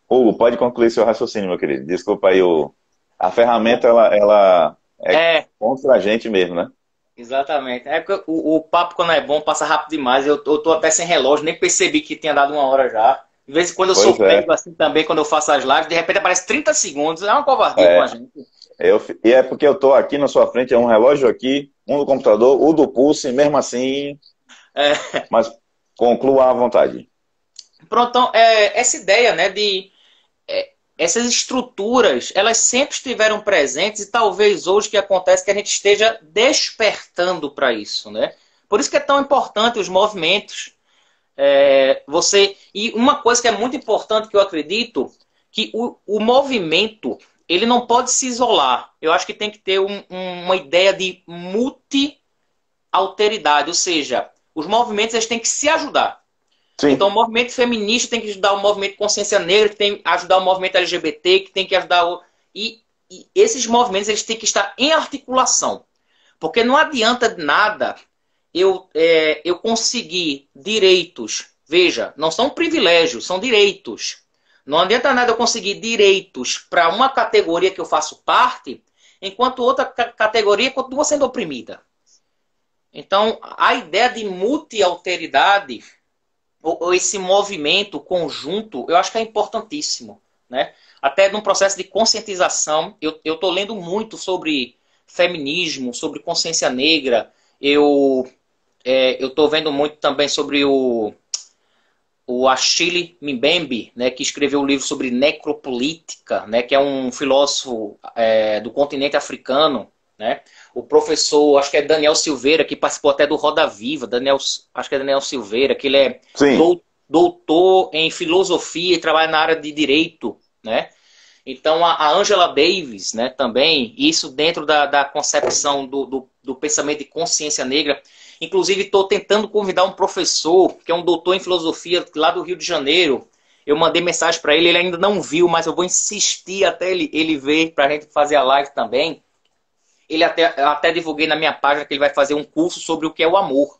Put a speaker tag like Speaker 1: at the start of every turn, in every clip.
Speaker 1: Hugo, pode concluir seu raciocínio, meu querido. Desculpa aí, a ferramenta ela é
Speaker 2: É,
Speaker 1: contra a gente mesmo, né?
Speaker 2: exatamente. É porque o papo, quando é bom, passa rápido demais. Eu tô até sem relógio, nem percebi que tinha dado 1 hora já. De vez em quando eu
Speaker 1: Pois
Speaker 2: sou
Speaker 1: é.
Speaker 2: pego assim também, quando eu faço as lives, de repente aparece 30 segundos. É uma covardia com a
Speaker 1: É,
Speaker 2: gente.
Speaker 1: e é porque eu tô aqui na sua frente, é um relógio aqui, um do computador, o do pulse, mesmo assim,
Speaker 2: É,
Speaker 1: mas conclua à vontade.
Speaker 2: pronto, então, essa ideia, né, de essas estruturas, elas sempre estiveram presentes e talvez hoje o que acontece é que a gente esteja despertando para isso, né? Por isso que é tão importante os movimentos. E uma coisa que é muito importante que eu acredito, que o movimento, ele não pode se isolar. Eu acho que tem que ter uma ideia de multi-alteridade, ou seja, os movimentos eles têm que se ajudar. Então, o
Speaker 1: Sim,
Speaker 2: movimento feminista tem que ajudar o movimento de consciência negra, que tem que ajudar o movimento LGBT, que tem que ajudar o. E esses movimentos eles têm que estar em articulação. Porque não adianta de nada eu conseguir direitos. Veja, não são privilégios, são direitos. Não adianta nada eu conseguir direitos para uma categoria que eu faço parte, enquanto outra categoria continua sendo oprimida. Então, a ideia de multi-alteridade ou esse movimento conjunto, eu acho que é importantíssimo, né? Até num processo de conscientização, eu estou lendo muito sobre feminismo, sobre consciência negra, eu estou vendo muito também sobre o Achille Mbembe, né, que escreveu um livro sobre necropolítica, né, que é um filósofo do continente africano, né? O professor, acho que é Daniel Silveira, que participou até do Roda Viva, acho que é Daniel Silveira, que ele é
Speaker 1: sim.
Speaker 2: doutor em filosofia e trabalha na área de direito, né? Então a Angela Davis, né, também, isso dentro da concepção do pensamento de consciência negra. Inclusive, estou tentando convidar um professor, que é um doutor em filosofia lá do Rio de Janeiro. Eu mandei mensagem para ele, ele ainda não viu, mas eu vou insistir até ele ver, para a gente fazer a live também. Eu até divulguei na minha página que ele vai fazer um curso sobre o que é o amor.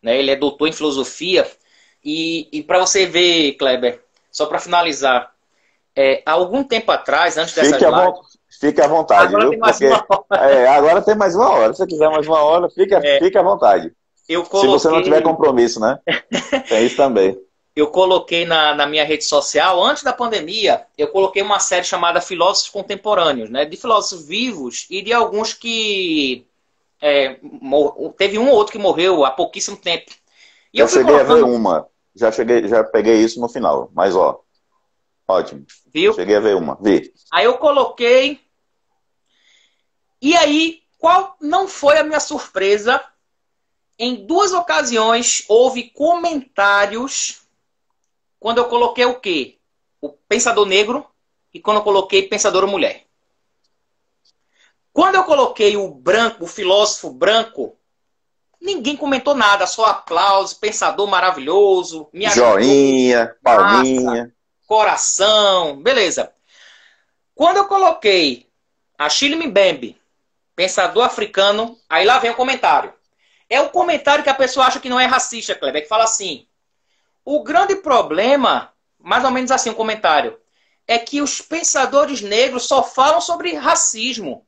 Speaker 2: Né? Ele é doutor em filosofia. E para você ver, Kleber, só para finalizar, há algum tempo atrás, antes dessas
Speaker 1: Fique à,
Speaker 2: lives,
Speaker 1: fique à vontade,
Speaker 2: agora
Speaker 1: viu?
Speaker 2: tem mais
Speaker 1: Porque
Speaker 2: uma hora.
Speaker 1: agora tem mais 1 hora. Se você quiser mais 1 hora, fique à vontade.
Speaker 2: Eu
Speaker 1: Se você não tiver
Speaker 2: coloquei
Speaker 1: compromisso, né? Tem isso também.
Speaker 2: eu coloquei na minha rede social, antes da pandemia, eu coloquei uma série chamada Filósofos Contemporâneos, né? De filósofos vivos e de alguns que teve um ou outro que morreu há pouquíssimo tempo. E eu
Speaker 1: Já
Speaker 2: fui
Speaker 1: cheguei a ver
Speaker 2: colocando,
Speaker 1: uma. Já peguei isso no final. Mas, ó, ótimo.
Speaker 2: viu?
Speaker 1: Cheguei a ver uma. Vi.
Speaker 2: Aí eu coloquei. E aí, qual não foi a minha surpresa? Em duas ocasiões houve comentários quando eu coloquei o quê? O pensador negro e quando eu coloquei pensadora mulher. Quando eu coloquei o branco, o filósofo branco, ninguém comentou nada, só aplausos, pensador maravilhoso, me ajudou,
Speaker 1: Joinha,
Speaker 2: massa,
Speaker 1: palminha.
Speaker 2: coração, beleza. Quando eu coloquei Achille Mbembe, pensador africano, aí lá vem o comentário. É o comentário que a pessoa acha que não é racista, Kleber, que fala assim: o grande problema, mais ou menos assim o comentário, é que os pensadores negros só falam sobre racismo.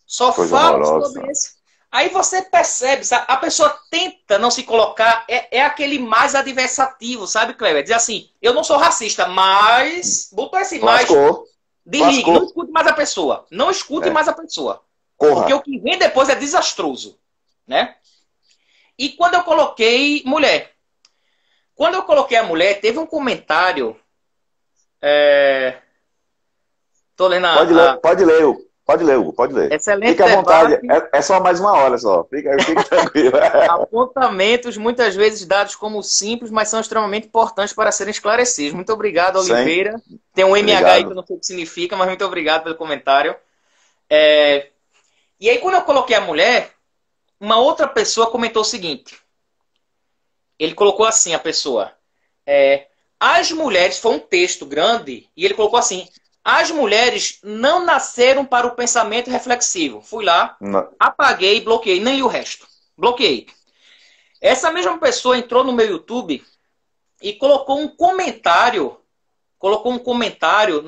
Speaker 2: Só
Speaker 1: Coisa
Speaker 2: falam sobre
Speaker 1: horrorosa.
Speaker 2: isso. Aí você percebe, sabe? A pessoa tenta não se colocar, é aquele mais adversativo, sabe, Cleber? Diz assim, eu não sou racista, mas. Botou esse mais,
Speaker 1: Lascou.
Speaker 2: desligue, não
Speaker 1: Lascou.
Speaker 2: escute mais a pessoa. Não escute
Speaker 1: É.
Speaker 2: mais a pessoa. Porque o
Speaker 1: Corra.
Speaker 2: que vem depois é desastroso, né? E quando eu coloquei mulher, quando eu coloquei a mulher, teve um comentário. Tô lendo
Speaker 1: Pode ler, Hugo. Pode ler, Hugo. Pode ler.
Speaker 2: excelente
Speaker 1: Fique à vontade.
Speaker 2: debate.
Speaker 1: É só mais 1 hora só. Fique tranquilo.
Speaker 2: Apontamentos muitas vezes dados como simples, mas são extremamente importantes para serem esclarecidos. Muito obrigado,
Speaker 1: Sem.
Speaker 2: Oliveira. Tem um MH aí que eu
Speaker 1: Obrigado.
Speaker 2: não sei o que significa, mas muito obrigado pelo comentário. E aí, quando eu coloquei a mulher, uma outra pessoa comentou o seguinte. Ele colocou assim, a pessoa. As mulheres, foi um texto grande, e ele colocou assim, as mulheres não nasceram para o pensamento reflexivo. Fui lá,
Speaker 1: Não.
Speaker 2: apaguei, bloqueei, nem li o resto. Bloqueei. Essa mesma pessoa entrou no meu YouTube e colocou um comentário colocou um comentário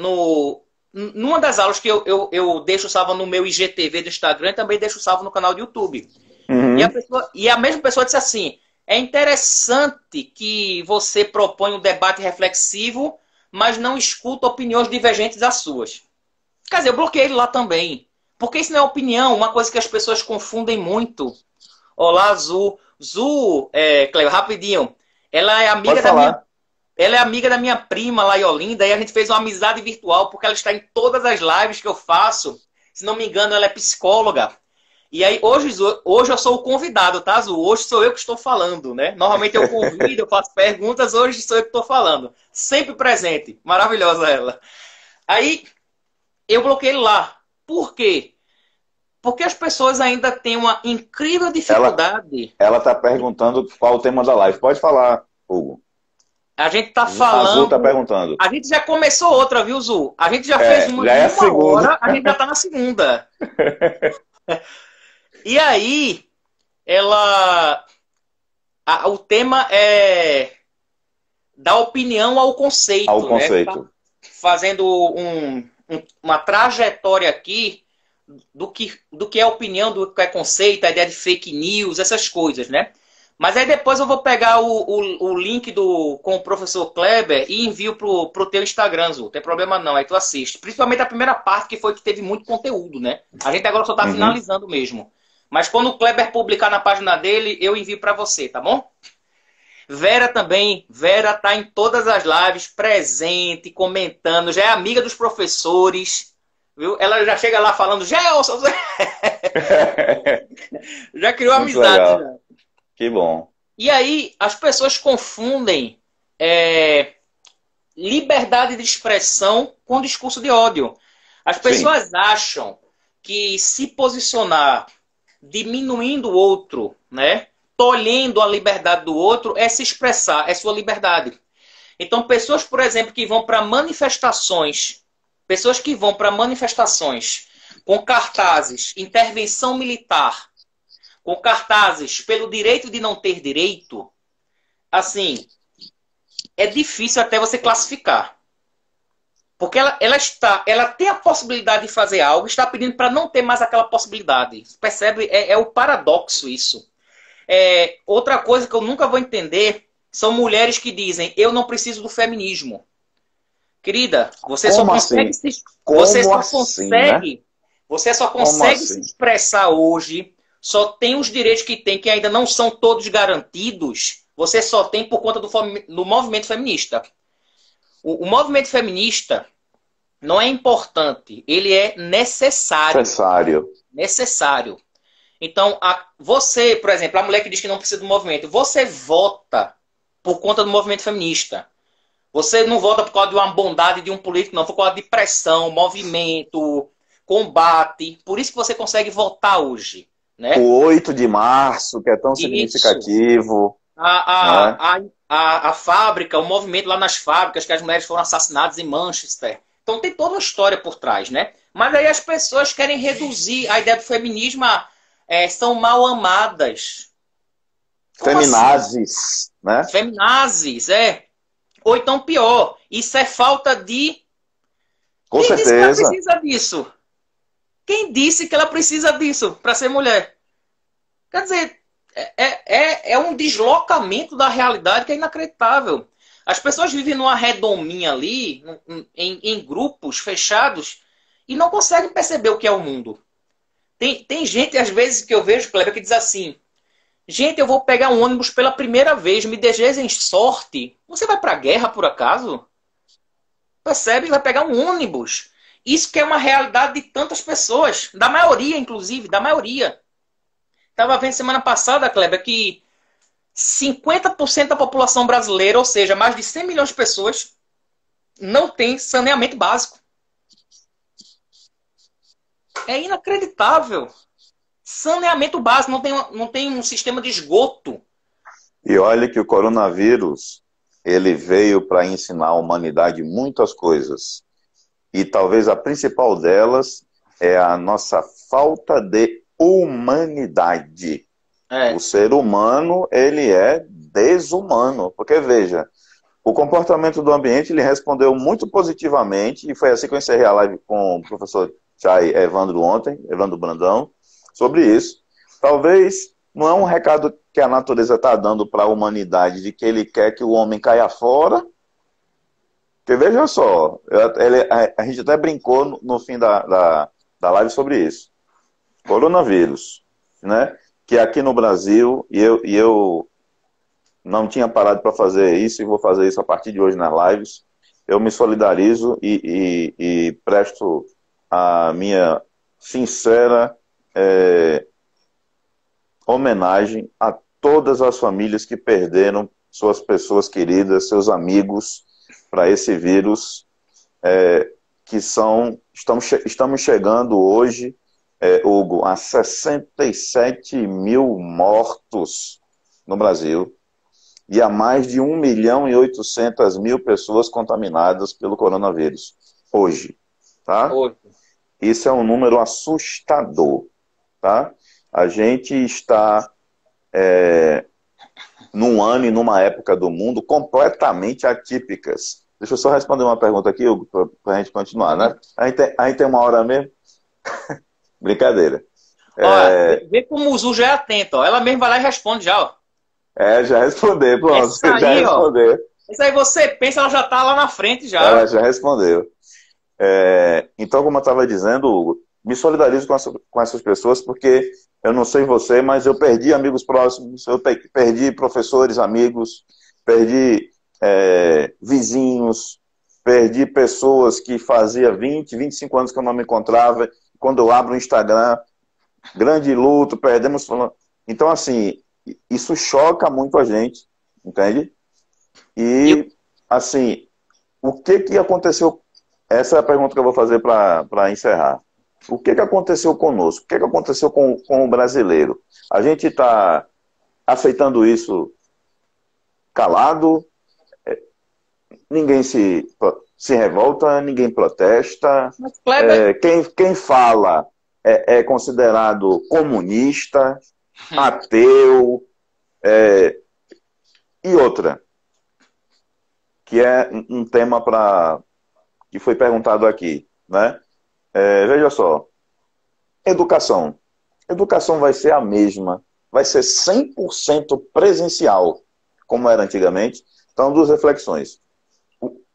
Speaker 2: numa das aulas que eu deixo salvo no meu IGTV do Instagram e também deixo salvo no canal do YouTube.
Speaker 1: Uhum.
Speaker 2: E a mesma pessoa disse assim, é interessante que você propõe um debate reflexivo, mas não escuta opiniões divergentes das suas. Quer dizer, eu bloqueei ele lá também. Porque isso não é opinião, uma coisa que as pessoas confundem muito. Olá, Zu. Zu, Cleo, rapidinho. Ela é amiga
Speaker 1: Pode
Speaker 2: da minha
Speaker 1: falar.
Speaker 2: ela é amiga da minha prima lá em Olinda e a gente fez uma amizade virtual porque ela está em todas as lives que eu faço. Se não me engano, ela é psicóloga. E aí, hoje eu sou o convidado, tá, Zu? Hoje sou eu que estou falando, né? Normalmente eu convido, eu faço perguntas, hoje sou eu que estou falando. Sempre presente. Maravilhosa ela. Aí, eu bloqueei lá. Por quê? Porque as pessoas ainda têm uma incrível
Speaker 1: Ela,
Speaker 2: dificuldade.
Speaker 1: ela tá perguntando qual o tema da live. Pode falar, Hugo.
Speaker 2: A gente tá
Speaker 1: Azul tá
Speaker 2: falando.
Speaker 1: perguntando.
Speaker 2: A gente já começou outra, viu, Zu? A gente já fez uma
Speaker 1: Já
Speaker 2: de
Speaker 1: é a
Speaker 2: uma
Speaker 1: segunda.
Speaker 2: hora, a gente já tá na segunda. E aí, ela. O tema é dar opinião ao
Speaker 1: Ao
Speaker 2: conceito, né? Tá
Speaker 1: conceito.
Speaker 2: fazendo uma trajetória aqui do que é opinião, do que é conceito, a ideia de fake news, essas coisas, né? Mas aí depois eu vou pegar o link com o professor Kleber e envio pro teu Instagram, Zu. Não tem problema não, aí tu assiste. Principalmente a primeira parte, que foi que teve muito conteúdo, né? A gente agora só tá
Speaker 1: Uhum.
Speaker 2: finalizando mesmo. Mas quando o Kleber publicar na página dele, eu envio para você, tá bom? Vera também, Vera tá em todas as lives, presente, comentando, já é amiga dos professores, viu? Ela já chega lá falando, Gelson, já criou
Speaker 1: Muito
Speaker 2: amizade
Speaker 1: legal.
Speaker 2: já.
Speaker 1: Que bom.
Speaker 2: E aí as pessoas confundem liberdade de expressão com discurso de ódio. As
Speaker 1: Sim.
Speaker 2: pessoas acham que se posicionar diminuindo o outro, né, tolhendo a liberdade do outro, é se expressar, é sua liberdade. Então, pessoas, por exemplo, que vão para manifestações, com cartazes, intervenção militar, com cartazes pelo direito de não ter direito, assim, é difícil até você classificar. Porque ela tem a possibilidade de fazer algo, está pedindo para não ter mais aquela possibilidade. Percebe? É o paradoxo isso. Outra coisa que eu nunca vou entender são mulheres que dizem, eu não preciso do feminismo. Querida, você só
Speaker 1: Como
Speaker 2: consegue
Speaker 1: assim? Como assim, né?
Speaker 2: você só
Speaker 1: Como
Speaker 2: consegue se
Speaker 1: assim?
Speaker 2: expressar hoje, só tem os direitos que tem, que ainda não são todos garantidos, você só tem por conta do movimento feminista. O movimento feminista não é importante, ele é necessário.
Speaker 1: Necessário.
Speaker 2: Necessário. Então, você, por exemplo, a mulher que diz que não precisa do movimento, você vota por conta do movimento feminista. Você não vota por causa de uma bondade de um político, não, por causa de pressão, movimento, combate. Por isso que você consegue votar hoje, né?
Speaker 1: O 8 de março, que é tão
Speaker 2: Isso.
Speaker 1: significativo, né?
Speaker 2: A fábrica, o movimento lá nas fábricas, que as mulheres foram assassinadas em Manchester. Então tem toda uma história por trás, né? Mas aí as pessoas querem reduzir a ideia do feminismo a são mal amadas. Como
Speaker 1: Feminazes,
Speaker 2: assim?
Speaker 1: né?
Speaker 2: Feminazes, Ou então pior, isso é falta de...
Speaker 1: Com
Speaker 2: Quem disse que ela
Speaker 1: certeza.
Speaker 2: precisa disso? Quem disse que ela precisa disso para ser mulher? Quer dizer, é um deslocamento da realidade que é inacreditável. As pessoas vivem numa redominha ali, em grupos fechados, e não conseguem perceber o que é o mundo. Tem gente, às vezes, que eu vejo, Kleber, que diz assim, gente, eu vou pegar um ônibus pela primeira vez, me desejem sorte. Você vai para a guerra, por acaso? Percebe? Vai pegar um ônibus. Isso que é uma realidade de tantas pessoas, da maioria, inclusive, da maioria. Estava vendo semana passada, Kleber, que 50% da população brasileira, ou seja, mais de 100 milhões de pessoas, não tem saneamento básico. É inacreditável. Saneamento básico, não tem um sistema de esgoto.
Speaker 1: E olha que o coronavírus, ele veio para ensinar a humanidade muitas coisas. E talvez a principal delas é a nossa falta de humanidade. O ser humano, ele é desumano. Porque, veja, o comportamento do ambiente, ele respondeu muito positivamente, e foi assim que eu encerrei a live com o professor Chay Evandro ontem, Evandro Brandão, sobre isso. Talvez não é um recado que a natureza está dando para a humanidade, de que ele quer que o homem caia fora, porque veja só, a gente até brincou no fim da live sobre isso. Coronavírus, né? Que aqui no Brasil, e eu não tinha parado para fazer isso, e vou fazer isso a partir de hoje nas lives, eu me solidarizo e presto a minha sincera homenagem a todas as famílias que perderam suas pessoas queridas, seus amigos, para esse vírus, estamos chegando hoje, Hugo, a 67 mil mortos no Brasil e a mais de 1.800.000 pessoas contaminadas pelo coronavírus hoje, tá? Isso é um número assustador, tá? A gente está num ano e numa época do mundo completamente atípicas. Deixa eu só responder uma pergunta aqui, Hugo, para a gente continuar, né? A gente tem uma hora mesmo? Brincadeira.
Speaker 2: Olha, vê como o Zu já é atento, ó. Ela mesmo vai lá e responde já, ó.
Speaker 1: Já respondeu, pronto.
Speaker 2: Essa
Speaker 1: já
Speaker 2: aí,
Speaker 1: respondeu.
Speaker 2: Ó, isso aí você pensa, ela já tá lá na frente já.
Speaker 1: Ela já respondeu. Então, como eu estava dizendo, Hugo, me solidarizo com essas pessoas, porque eu não sei você, mas eu perdi amigos próximos, eu perdi professores, amigos, perdi vizinhos, perdi pessoas que fazia 20, 25 anos que eu não me encontrava. Quando eu abro o Instagram, grande luto, perdemos... Então, assim, isso choca muito a gente, entende? E, assim, o que aconteceu? Essa é a pergunta que eu vou fazer para encerrar. O que aconteceu conosco? O que aconteceu com o brasileiro? A gente está aceitando isso calado, ninguém se revolta, ninguém protesta, quem fala é considerado comunista, ateu, e outra, que é um tema que foi perguntado aqui, né? Veja só, educação. Educação vai ser a mesma, vai ser 100% presencial, como era antigamente. Então, duas reflexões.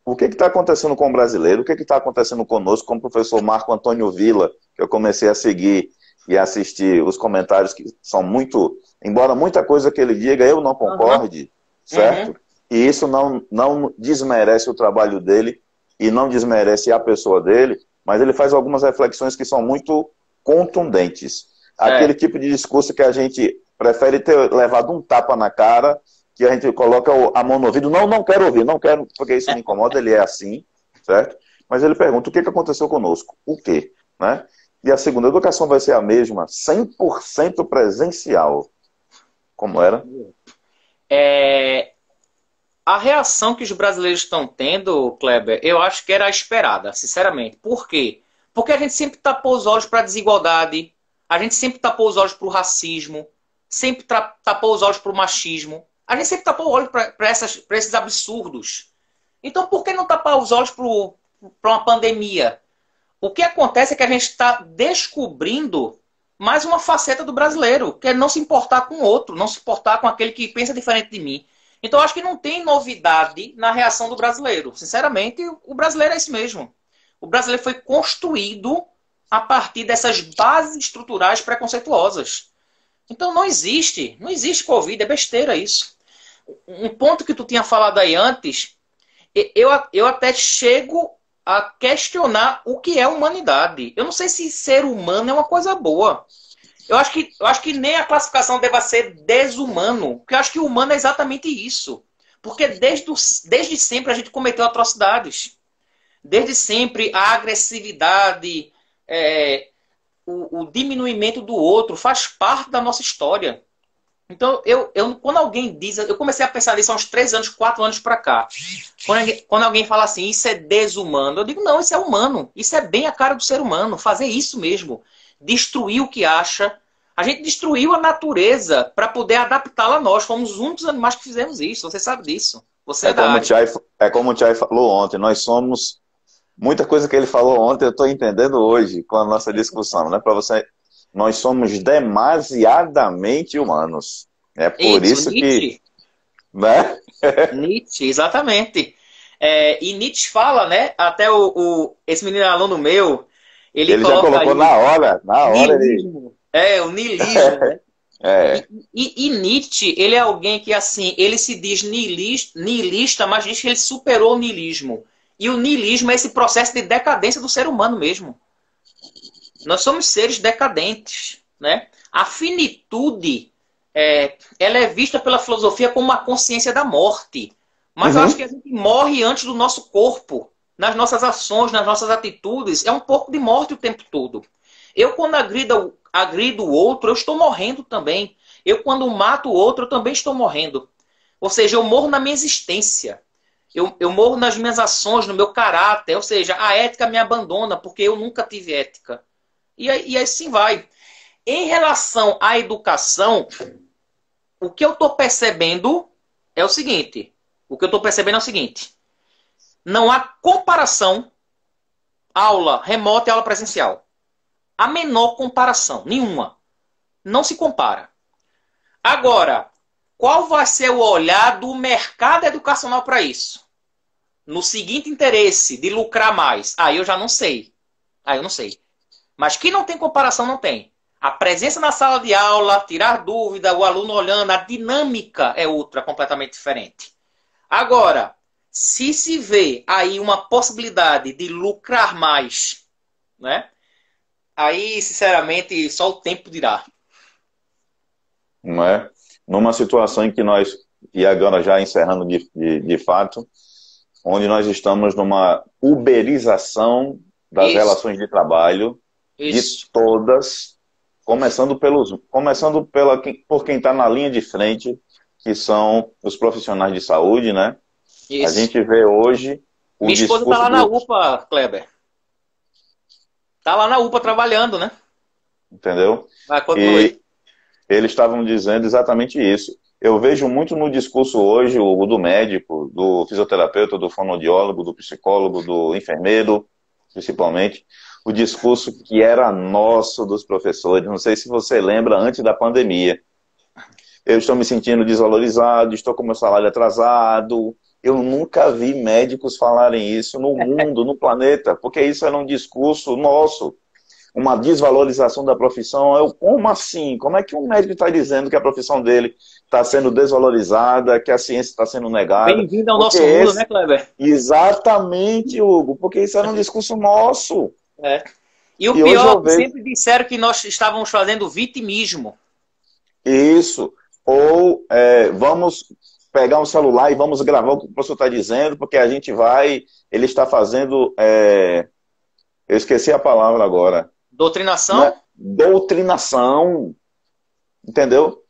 Speaker 1: O que está acontecendo com o brasileiro? O que está acontecendo conosco, com o professor Marco Antônio Villa, que eu comecei a seguir e assistir os comentários que são muito... Embora muita coisa que ele diga eu não concorde, certo? E isso não desmerece o trabalho dele e não desmerece a pessoa dele, mas ele faz algumas reflexões que são muito contundentes. Aquele tipo de discurso que a gente prefere ter levado um tapa na cara, que a gente coloca a mão no ouvido, não quero ouvir, não quero, porque isso me incomoda, ele é assim, certo? Mas ele pergunta, o que aconteceu conosco? O quê? Né? E a segunda, a educação vai ser a mesma, 100% presencial. Como era?
Speaker 2: A reação que os brasileiros estão tendo, Kleber, eu acho que era esperada, sinceramente. Por quê? Porque a gente sempre tapou os olhos para a desigualdade, a gente sempre tapou os olhos para o racismo, sempre tapou os olhos para o machismo, a gente sempre tapou o olho para esses absurdos. Então, por que não tapar os olhos para uma pandemia? O que acontece é que a gente está descobrindo mais uma faceta do brasileiro, que é não se importar com o outro, não se importar com aquele que pensa diferente de mim. Então, eu acho que não tem novidade na reação do brasileiro. Sinceramente, o brasileiro é esse mesmo. O brasileiro foi construído a partir dessas bases estruturais preconceituosas. Então, não existe Covid, é besteira isso. Um ponto que tu tinha falado aí antes, eu até chego a questionar o que é humanidade. Eu não sei se ser humano é uma coisa boa. Eu acho que nem a classificação deva ser desumano, porque eu acho que o humano é exatamente isso. Porque desde sempre a gente cometeu atrocidades. Desde sempre a agressividade, o diminuimento do outro faz parte da nossa história. Então, quando alguém diz... Eu comecei a pensar nisso há uns 3 anos, 4 anos pra cá. Quando alguém fala assim, isso é desumano, eu digo, não, isso é humano. Isso é bem a cara do ser humano, fazer isso mesmo. Destruir o que acha. A gente destruiu a natureza para poder adaptá-la a nós. Fomos os únicos animais que fizemos isso, você sabe disso. Você é da área.
Speaker 1: É como o Chay falou ontem, nós somos... Muita coisa que ele falou ontem eu estou entendendo hoje com a nossa discussão, né? Para você, nós somos demasiadamente humanos. É por isso
Speaker 2: Nietzsche.
Speaker 1: Que... Né?
Speaker 2: Nietzsche, exatamente. E Nietzsche fala, né? Até esse menino aluno meu, ele
Speaker 1: já
Speaker 2: coloca
Speaker 1: colocou
Speaker 2: aí
Speaker 1: na hora
Speaker 2: niilismo. O niilismo, né?
Speaker 1: É.
Speaker 2: E Nietzsche, ele é alguém que, assim, ele se diz niilista, mas diz que ele superou o niilismo. E o niilismo é esse processo de decadência do ser humano mesmo. Nós somos seres decadentes, né? A finitude, ela é vista pela filosofia como uma consciência da morte. Mas eu acho que a gente morre antes do nosso corpo. Nas nossas ações, nas nossas atitudes. É um pouco de morte o tempo todo. Eu, quando agrido o outro, eu estou morrendo também. Eu, quando mato o outro, eu também estou morrendo. Ou seja, eu morro na minha existência. Eu morro nas minhas ações, no meu caráter. Ou seja, a ética me abandona, porque eu nunca tive ética. E assim vai. Em relação à educação, o que eu estou percebendo é o seguinte. Não há comparação aula remota e aula presencial. A menor comparação, nenhuma. Não se compara. Agora, qual vai ser o olhar do mercado educacional para isso? No seguinte interesse, de lucrar mais. Aí eu já não sei. Aí eu não sei. Mas que não tem comparação, não tem. A presença na sala de aula, tirar dúvida, o aluno olhando, a dinâmica é outra, completamente diferente. Agora, se vê aí uma possibilidade de lucrar mais, né? Aí, sinceramente, só o tempo dirá.
Speaker 1: Não é? Numa situação em que nós, e agora já encerrando de fato, onde nós estamos numa uberização das relações de trabalho, de todas, começando por quem está na linha de frente, que são os profissionais de saúde, né? Isso. A gente vê hoje o
Speaker 2: Minha esposa está lá na UPA, Kleber. Está lá na UPA trabalhando, né?
Speaker 1: Entendeu? E eles estavam dizendo exatamente isso. Eu vejo muito no discurso hoje, o do médico, do fisioterapeuta, do fonoaudiólogo, do psicólogo, do enfermeiro, principalmente, o discurso que era nosso dos professores. Não sei se você lembra, antes da pandemia. Eu estou me sentindo desvalorizado, estou com meu salário atrasado. Eu nunca vi médicos falarem isso no mundo, no planeta, porque isso era um discurso nosso. Uma desvalorização da profissão. Como assim? Como é que um médico está dizendo que a profissão dele está sendo desvalorizada, que a ciência está sendo negada?
Speaker 2: Bem-vindo ao nosso mundo, né, Kleber?
Speaker 1: Exatamente, Hugo, porque isso era um discurso nosso.
Speaker 2: E o pior, sempre disseram que nós estávamos fazendo vitimismo.
Speaker 1: Isso. Ou vamos pegar um celular e vamos gravar o que o professor está dizendo, porque a gente vai... Ele está fazendo... Eu esqueci a palavra agora.
Speaker 2: Doutrinação?
Speaker 1: Né? Doutrinação. Entendeu?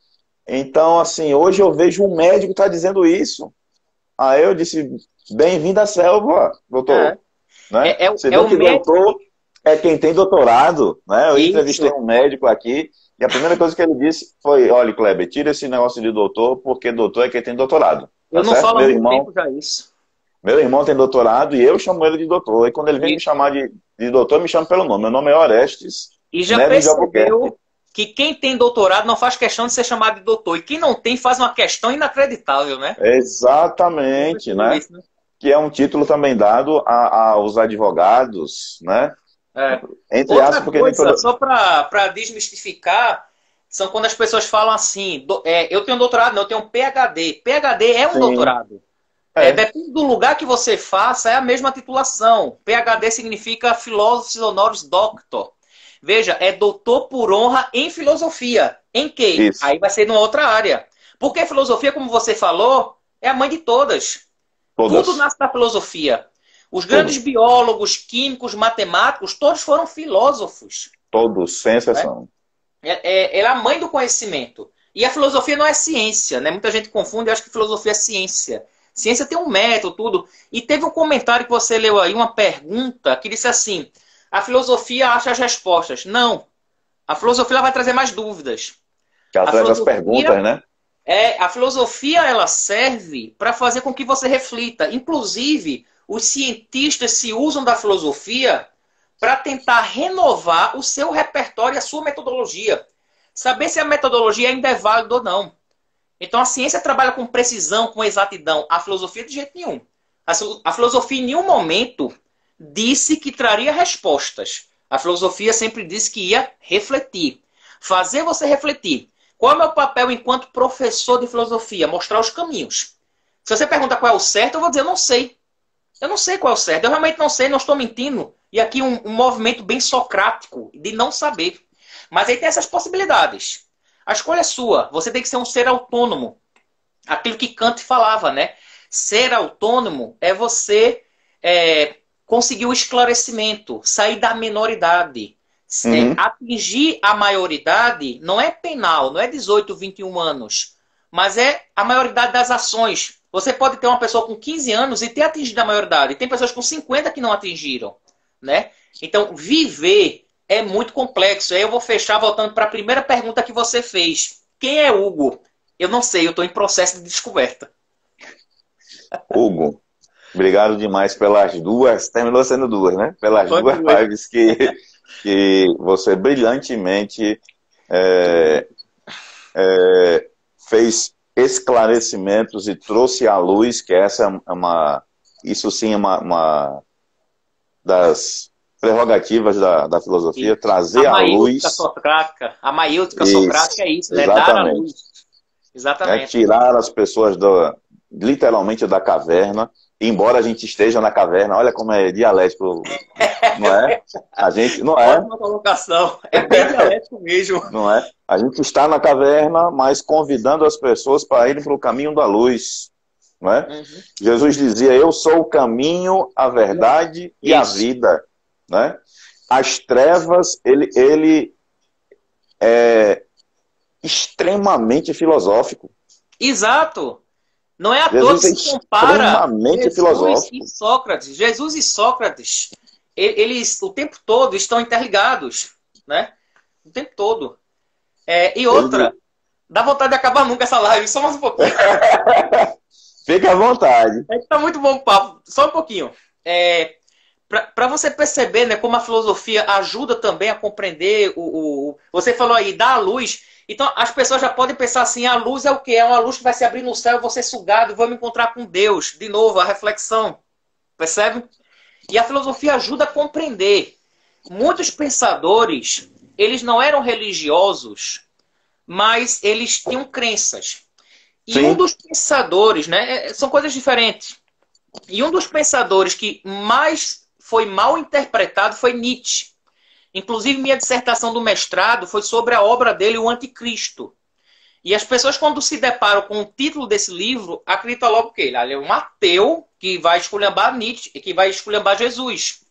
Speaker 1: Então, assim, hoje eu vejo um médico tá dizendo isso. Aí eu disse, bem-vindo à selva, doutor. Né? Você vê que doutor é quem tem doutorado. Né? Eu entrevistei um médico aqui e a primeira coisa que ele disse foi, olha, Kleber, tira esse negócio de doutor, porque doutor é quem tem doutorado.
Speaker 2: Eu não falo há muito tempo já isso.
Speaker 1: Meu irmão tem doutorado e eu chamo ele de doutor. E quando ele vem me chamar de doutor, me chama pelo nome. Meu nome é Orestes.
Speaker 2: E já percebeu que quem tem doutorado não faz questão de ser chamado de doutor. E quem não tem faz uma questão inacreditável, né?
Speaker 1: Exatamente, né? Isso, né? Que é um título também dado aos advogados, né? Entre
Speaker 2: outra coisa, só para desmistificar, são quando as pessoas falam assim, eu tenho doutorado, não, eu tenho um PhD. PhD é um doutorado. Depende do lugar que você faça, é a mesma titulação. PhD significa Philosophy Honoris Doctor. Veja, é doutor por honra em filosofia. Em quê? Isso. Aí vai ser numa outra área. Porque filosofia, como você falou, é a mãe de todas. Tudo nasce da filosofia. Os grandes biólogos, químicos, matemáticos, todos foram filósofos.
Speaker 1: Todos, sem exceção.
Speaker 2: Ela é a mãe do conhecimento. E a filosofia não é ciência, né? Muita gente confunde e acha que filosofia é ciência. Ciência tem um método, tudo. E teve um comentário que você leu aí, uma pergunta, que disse assim, a filosofia acha as respostas. Não. A filosofia vai trazer mais dúvidas.
Speaker 1: Que ela traz as perguntas, né?
Speaker 2: A filosofia, ela serve para fazer com que você reflita. Inclusive, os cientistas se usam da filosofia para tentar renovar o seu repertório e a sua metodologia. Saber se a metodologia ainda é válida ou não. Então, a ciência trabalha com precisão, com exatidão. A filosofia, de jeito nenhum. A filosofia, em nenhum momento, disse que traria respostas. A filosofia sempre disse que ia refletir. Fazer você refletir. Qual é o meu papel enquanto professor de filosofia? Mostrar os caminhos. Se você pergunta qual é o certo, eu vou dizer, eu não sei. Eu não sei qual é o certo. Eu realmente não sei, não estou mentindo. E aqui um movimento bem socrático de não saber. Mas aí tem essas possibilidades. A escolha é sua. Você tem que ser um ser autônomo. Aquilo que Kant falava, né? Ser autônomo é você conseguir o esclarecimento, sair da menoridade. Atingir a maioridade não é penal, não é 18, 21 anos, mas é a maioridade das ações. Você pode ter uma pessoa com 15 anos e ter atingido a maioridade. E tem pessoas com 50 que não atingiram, né? Então, viver é muito complexo. Aí eu vou fechar voltando para a primeira pergunta que você fez. Quem é Hugo? Eu não sei, eu estou em processo de descoberta.
Speaker 1: Hugo, obrigado demais pelas duas, terminou sendo duas, né? Pelas duas lives que você brilhantemente fez esclarecimentos e trouxe à luz, que essa isso sim é uma das prerrogativas da filosofia,
Speaker 2: Isso.
Speaker 1: trazer à luz...
Speaker 2: A maiêutica socrática é isso, né? Dar à luz. Exatamente.
Speaker 1: Tirar as pessoas literalmente da caverna, embora a gente esteja na caverna, olha como é dialético, não é? A gente, não é?
Speaker 2: Ótima colocação, é bem dialético mesmo.
Speaker 1: Não é? A gente está na caverna, mas convidando as pessoas para irem para o caminho da luz, não é? Uhum. Jesus dizia, eu sou o caminho, a verdade e a vida, né? As trevas, ele é extremamente filosófico.
Speaker 2: Exato. Não é à toa que se compara
Speaker 1: Jesus
Speaker 2: e Sócrates. Jesus e Sócrates, eles o tempo todo estão interligados, né? O tempo todo. E outra, dá vontade de acabar nunca essa live, só mais um pouquinho.
Speaker 1: Fica à vontade.
Speaker 2: Tá muito bom o papo, só um pouquinho. Para você perceber, né, como a filosofia ajuda também a compreender você falou aí, dá a luz. Então, as pessoas já podem pensar assim, a luz é o quê? É uma luz que vai se abrir no céu, eu vou ser sugado, vou me encontrar com Deus. De novo, a reflexão. Percebe? E a filosofia ajuda a compreender. Muitos pensadores, eles não eram religiosos, mas eles tinham crenças. E Sim. Um dos pensadores, né, são coisas diferentes. E um dos pensadores que mais foi mal interpretado foi Nietzsche. Inclusive, minha dissertação do mestrado foi sobre a obra dele, O Anticristo. E as pessoas, quando se deparam com o título desse livro, acreditam logo que ele é um ateu que vai esculhambar Nietzsche, que vai esculhambar Jesus.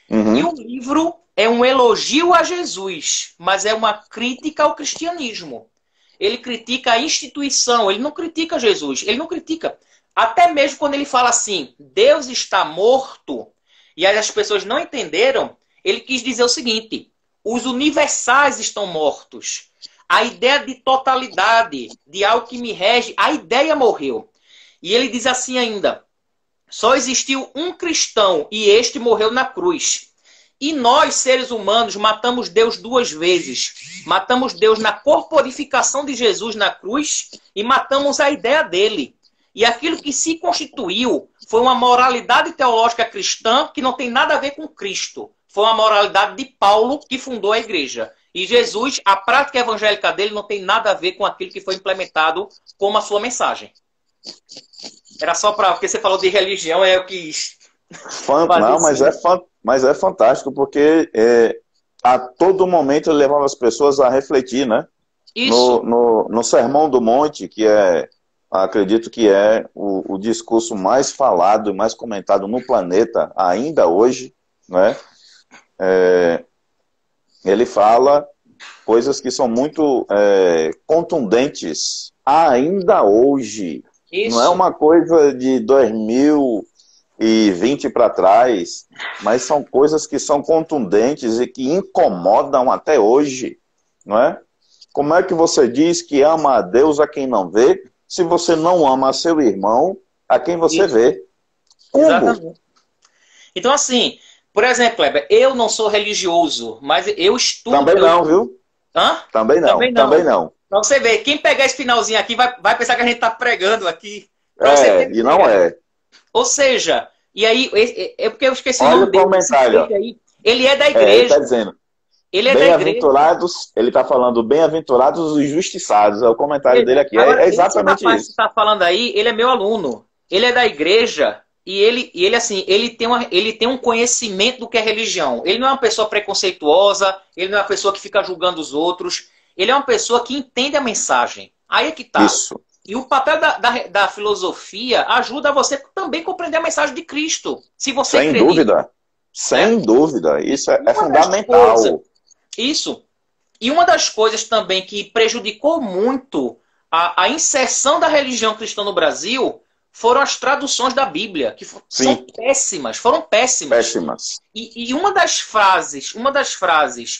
Speaker 2: Uhum. E o livro é um elogio a Jesus, mas é uma crítica ao cristianismo. Ele critica a instituição, ele não critica Jesus, ele não critica. Até mesmo quando ele fala assim, Deus está morto, e as pessoas não entenderam, ele quis dizer o seguinte, os universais estão mortos. A ideia de totalidade, de algo que me rege, a ideia morreu. E ele diz assim ainda, só existiu um cristão e este morreu na cruz. E nós, seres humanos, matamos Deus duas vezes. Matamos Deus na corporificação de Jesus na cruz e matamos a ideia dele. E aquilo que se constituiu foi uma moralidade teológica cristã que não tem nada a ver com Cristo. Foi uma moralidade de Paulo que fundou a igreja. E Jesus, a prática evangélica dele não tem nada a ver com aquilo que foi implementado como a sua mensagem. Era só para... Porque você falou de religião, eu quis...
Speaker 1: Não, mas é fantástico, porque a todo momento ele levava as pessoas a refletir, né?
Speaker 2: Isso.
Speaker 1: No Sermão do Monte, que acredito que é o discurso mais falado e mais comentado no planeta, ainda hoje, né? Ele fala coisas que são muito contundentes ainda hoje. Isso. Não é uma coisa de 2020 para trás, mas são coisas que são contundentes e que incomodam até hoje, não é? Como é que você diz que ama a Deus a quem não vê, se você não ama a seu irmão a quem você
Speaker 2: Isso.
Speaker 1: vê? Como?
Speaker 2: Exatamente. Então, assim, por exemplo, Kleber, eu não sou religioso, mas eu estudo.
Speaker 1: Também não, viu?
Speaker 2: Hã?
Speaker 1: Também não,
Speaker 2: Também
Speaker 1: também
Speaker 2: não.
Speaker 1: não.
Speaker 2: Pra você ver, quem pegar esse finalzinho aqui vai pensar que a gente tá pregando aqui. Pra você ter
Speaker 1: E não
Speaker 2: ideia.
Speaker 1: é.
Speaker 2: Ou seja, e aí, é porque eu esqueci o
Speaker 1: Olha
Speaker 2: nome
Speaker 1: o
Speaker 2: dele. Esse
Speaker 1: comentário.
Speaker 2: crente aí, ele é da
Speaker 1: Ele está
Speaker 2: igreja.
Speaker 1: dizendo,
Speaker 2: Ele é da igreja.
Speaker 1: bem-aventurados, ele está falando bem-aventurados os justiçados. É o comentário dele
Speaker 2: Veja,
Speaker 1: aqui.
Speaker 2: agora,
Speaker 1: É
Speaker 2: esse
Speaker 1: exatamente
Speaker 2: rapaz que
Speaker 1: isso.
Speaker 2: está falando aí, ele é meu aluno. Ele é da igreja e ele assim, ele tem um conhecimento do que é religião. Ele não é uma pessoa preconceituosa, ele não é uma pessoa que fica julgando os outros. Ele é uma pessoa que entende a mensagem. Aí é que tá.
Speaker 1: Isso.
Speaker 2: E o papel da filosofia ajuda você também a compreender a mensagem de Cristo. Se você
Speaker 1: Sem
Speaker 2: crê nisso,
Speaker 1: dúvida.
Speaker 2: né?
Speaker 1: Sem dúvida. Isso é
Speaker 2: Uma das coisas,
Speaker 1: fundamental.
Speaker 2: isso. E uma das coisas também que prejudicou muito a inserção da religião cristã no Brasil foram as traduções da Bíblia, que são
Speaker 1: Sim,
Speaker 2: péssimas, foram péssimas.
Speaker 1: péssimas.
Speaker 2: E uma das frases,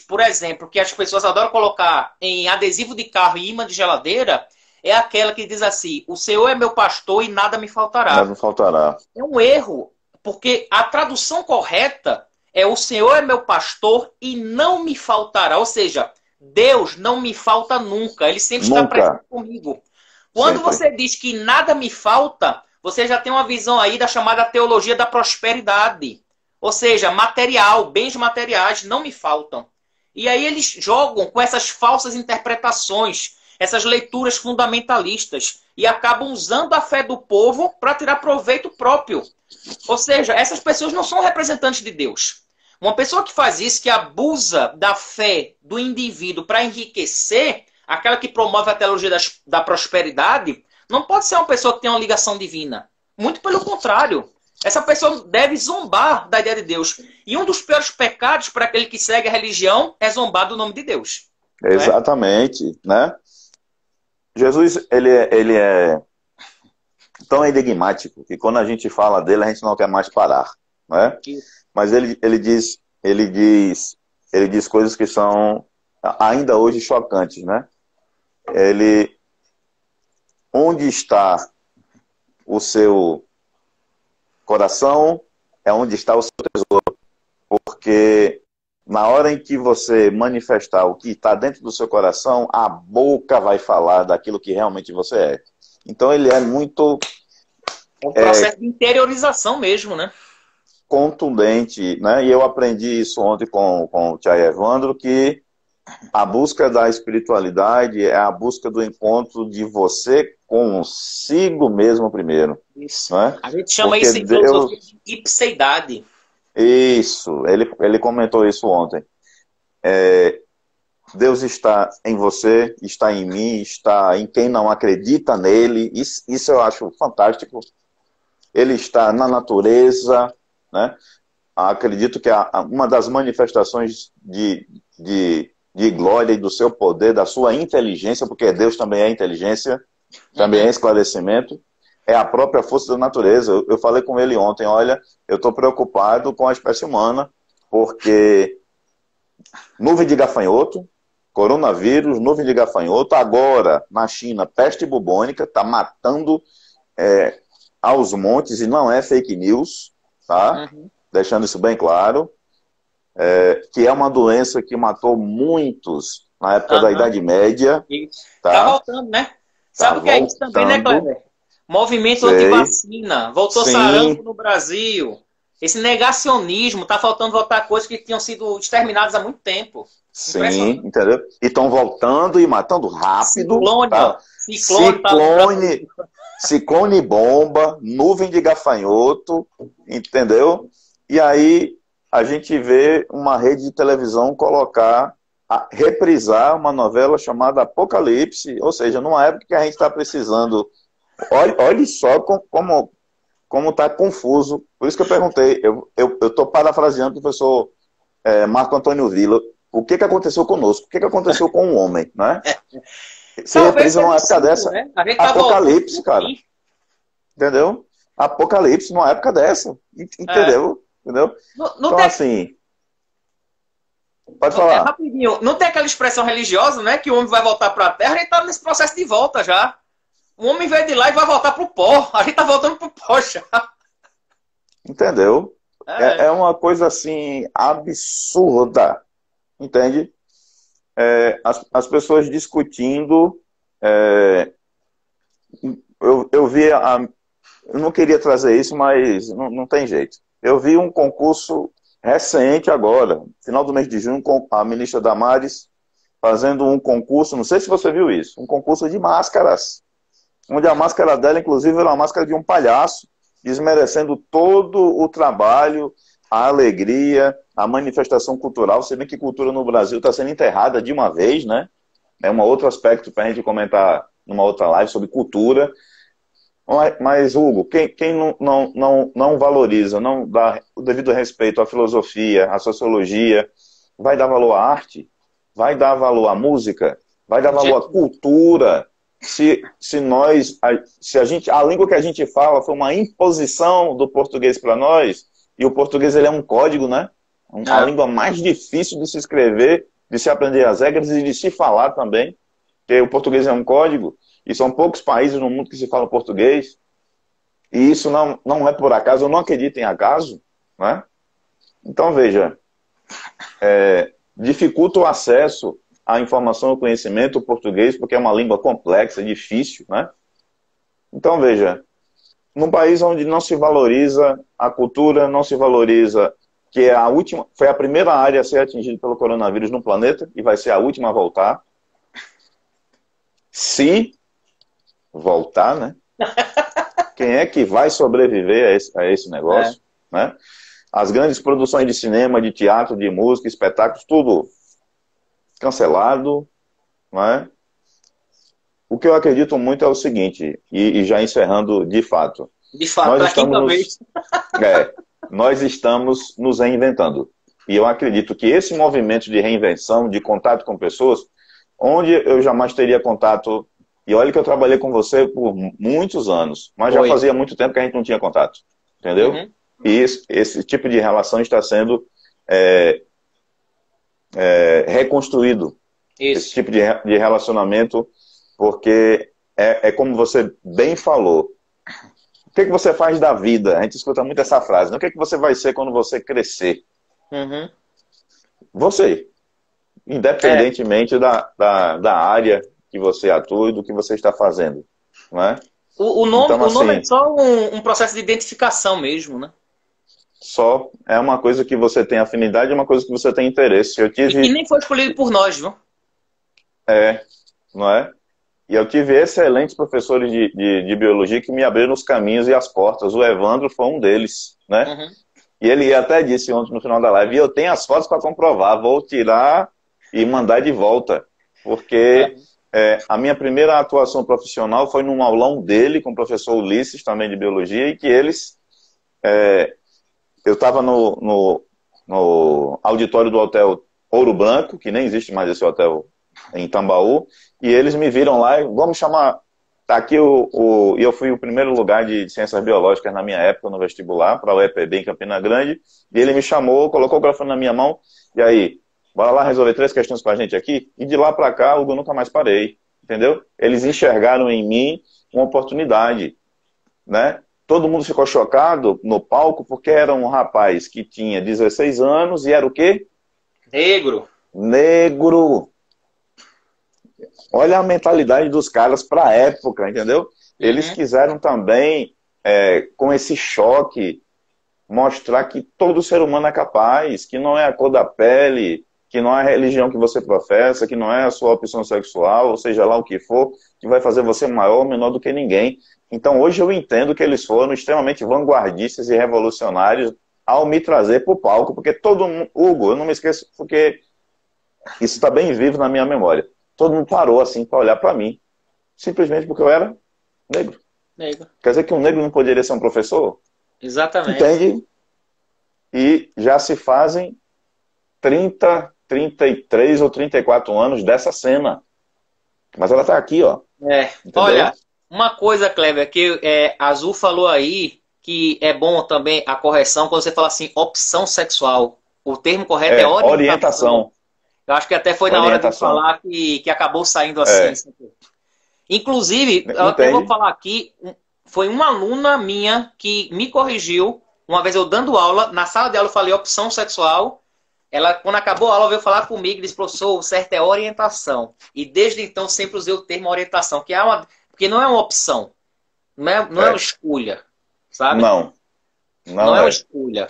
Speaker 2: por exemplo, que as pessoas adoram colocar em adesivo de carro e imã de geladeira, é aquela que diz assim: o Senhor é meu pastor e nada me faltará.
Speaker 1: Não faltará.
Speaker 2: É um erro, porque a tradução correta é: o Senhor é meu pastor e não me faltará. Ou seja, Deus não me falta nunca. Ele sempre está
Speaker 1: Nunca.
Speaker 2: presente comigo. Quando
Speaker 1: Sempre.
Speaker 2: você diz que nada me falta, você já tem uma visão aí da chamada teologia da prosperidade. Ou seja, material, bens materiais não me faltam. E aí eles jogam com essas falsas interpretações, essas leituras fundamentalistas, e acabam usando a fé do povo para tirar proveito próprio. Ou seja, essas pessoas não são representantes de Deus. Uma pessoa que faz isso, que abusa da fé do indivíduo para enriquecer, aquela que promove a teologia da prosperidade, não pode ser uma pessoa que tem uma ligação divina. Muito pelo contrário. Essa pessoa deve zombar da ideia de Deus. E um dos piores pecados para aquele que segue a religião é zombar do nome de Deus.
Speaker 1: Exatamente, né? Jesus, ele é tão enigmático que quando a gente fala dele, a gente não quer mais parar, né? Mas ele diz coisas que são ainda hoje chocantes, né? Onde está o seu coração é onde está o seu tesouro, porque na hora em que você manifestar o que está dentro do seu coração, a boca vai falar daquilo que realmente você é. Então ele é muito
Speaker 2: um processo de interiorização mesmo, né?
Speaker 1: Contundente, né? E eu aprendi isso ontem com o Tia Evandro, que a busca da espiritualidade é a busca do encontro de você consigo mesmo primeiro.
Speaker 2: Isso.
Speaker 1: Né?
Speaker 2: A gente chama isso em filosofia de ipseidade.
Speaker 1: Isso, ele comentou isso ontem. Deus está em você, está em mim, está em quem não acredita nele. Isso eu acho fantástico. Ele está na natureza, né? Acredito que uma das manifestações de glória e do seu poder, da sua inteligência, porque Deus também é inteligência, também é esclarecimento, é a própria força da natureza. Eu falei com ele ontem, olha, eu estou preocupado com a espécie humana, porque nuvem de gafanhoto, coronavírus, nuvem de gafanhoto, agora na China, peste bubônica, está matando aos montes, e não é fake news, tá? Deixando isso bem claro, que é uma doença que matou muitos na época da Idade Média.
Speaker 2: Tá voltando, né? Sabe o que é isso também, né, Kleber? Movimento antivacina. Voltou sarampo no Brasil. Esse negacionismo, tá faltando voltar coisas que tinham sido exterminadas há muito tempo.
Speaker 1: Sim, entendeu? E estão voltando e matando rápido.
Speaker 2: Ciclone,
Speaker 1: tá? Ciclone bomba, nuvem de gafanhoto, entendeu? E aí a gente vê uma rede de televisão reprisar uma novela chamada Apocalipse, ou seja, numa época que a gente está precisando. Olhe só como está confuso. Por isso que eu perguntei, eu estou parafraseando o professor Marco Antônio Villa, o que aconteceu conosco? O que aconteceu com o homem, né? Se reprisa numa época dessa.
Speaker 2: Né?
Speaker 1: Apocalipse, cara. Entendeu? Apocalipse numa época dessa. Entendeu? Entendeu? Então, assim, Pode falar.
Speaker 2: Rapidinho, não tem aquela expressão religiosa, né? Que o homem vai voltar para a terra e está nesse processo de volta já. O homem veio de lá e vai voltar para o pó. A gente está voltando para o pó já.
Speaker 1: Entendeu? É uma coisa assim absurda. Entende? As pessoas discutindo. Eu vi. Eu não queria trazer isso, mas não tem jeito. Eu vi um concurso recente agora, final do mês de junho, com a ministra Damares fazendo um concurso, não sei se você viu isso, um concurso de máscaras, onde a máscara dela, inclusive, era uma máscara de um palhaço, desmerecendo todo o trabalho, a alegria, a manifestação cultural. Você vê que cultura no Brasil está sendo enterrada de uma vez, né? É um outro aspecto para a gente comentar numa outra live sobre cultura. Mas, Hugo, quem não valoriza, não dá o devido respeito à filosofia, à sociologia, vai dar valor à arte, vai dar valor à música, vai dar valor à cultura. Se a língua que a gente fala foi uma imposição do português para nós, e o português ele é um código, né? A língua mais difícil de se escrever, de se aprender as regras e de se falar também, porque o português é um código. E são poucos países no mundo que se falam português. E isso não é por acaso, eu não acredito em acaso. Né? Então, veja, dificulta o acesso à informação e ao conhecimento português, porque é uma língua complexa, difícil. Né? Então, veja, num país onde não se valoriza a cultura, não se valoriza, que foi a primeira área a ser atingida pelo coronavírus no planeta, e vai ser a última a voltar. Se voltar, né? Quem é que vai sobreviver a esse negócio? Né? As grandes produções de cinema, de teatro, de música, espetáculos, tudo cancelado. Né? O que eu acredito muito é o seguinte, e já encerrando de fato.
Speaker 2: De fato,
Speaker 1: nós estamos nos reinventando. E eu acredito que esse movimento de reinvenção, de contato com pessoas, onde eu jamais teria contato. E olha que eu trabalhei com você por muitos anos, mas já fazia muito tempo que a gente não tinha contato. Entendeu? Uhum. E esse tipo de relação está sendo reconstruído. Isso. Esse tipo de relacionamento, porque é como você bem falou. O que você faz da vida? A gente escuta muito essa frase. Né? O que você vai ser quando você crescer?
Speaker 2: Uhum.
Speaker 1: Você. Independentemente da área que você atua e do que você está fazendo. Né?
Speaker 2: O nome é só um processo de identificação mesmo, né?
Speaker 1: Só é uma coisa que você tem afinidade, é uma coisa que você tem interesse.
Speaker 2: E que nem foi escolhido por nós, viu?
Speaker 1: Não é? E eu tive excelentes professores de biologia que me abriram os caminhos e as portas. O Evandro foi um deles, né? Uhum. E ele até disse ontem no final da live, eu tenho as fotos para comprovar, vou tirar e mandar de volta. Porque a minha primeira atuação profissional foi num aulão dele, com o professor Ulisses, também de biologia, e que eles... eu estava no auditório do Hotel Ouro Branco, que nem existe mais esse hotel em Tambaú, e eles me viram lá e vamos chamar... Tá aqui e eu fui o primeiro lugar de ciências biológicas na minha época no vestibular, para o EPB em Campina Grande, e ele me chamou, colocou o microfone na minha mão, e aí, bora lá resolver 3 questões pra gente aqui, e de lá pra cá, eu nunca mais parei, entendeu? Eles enxergaram em mim uma oportunidade, né? Todo mundo ficou chocado no palco, porque era um rapaz que tinha 16 anos, e era o quê?
Speaker 2: Negro.
Speaker 1: Negro. Olha a mentalidade dos caras para a época, entendeu? Eles quiseram também, com esse choque, mostrar que todo ser humano é capaz, que não é a cor da pele, que não é a religião que você professa, que não é a sua opção sexual, ou seja lá o que for, que vai fazer você maior ou menor do que ninguém. Então hoje eu entendo que eles foram extremamente vanguardistas e revolucionários ao me trazer para o palco, porque todo mundo, Hugo, eu não me esqueço, porque isso está bem vivo na minha memória. Todo mundo parou assim para olhar para mim, simplesmente porque eu era negro. Quer dizer que um negro não poderia ser um professor?
Speaker 2: Exatamente.
Speaker 1: Entende? E já se fazem 30, 33 ou 34 anos dessa cena. Mas ela está aqui, ó.
Speaker 2: Olha, uma coisa, Kleber, que Azul falou aí, que é bom também a correção quando você fala assim, opção sexual. O termo correto é orientação. Eu acho que até foi na hora de
Speaker 1: Orientação.
Speaker 2: falar que acabou saindo assim.
Speaker 1: É,
Speaker 2: Inclusive, eu até vou
Speaker 1: entende?
Speaker 2: falar aqui, foi uma aluna minha que me corrigiu, uma vez eu dando aula, na sala de aula eu falei opção sexual, ela, quando acabou a aula, veio falar comigo e disse, professor, o certo é orientação. E desde então sempre usei o termo orientação, que é uma, porque não é uma opção, não é uma
Speaker 1: É.
Speaker 2: escolha, sabe?
Speaker 1: Não,
Speaker 2: Não
Speaker 1: não
Speaker 2: é uma
Speaker 1: é.
Speaker 2: escolha.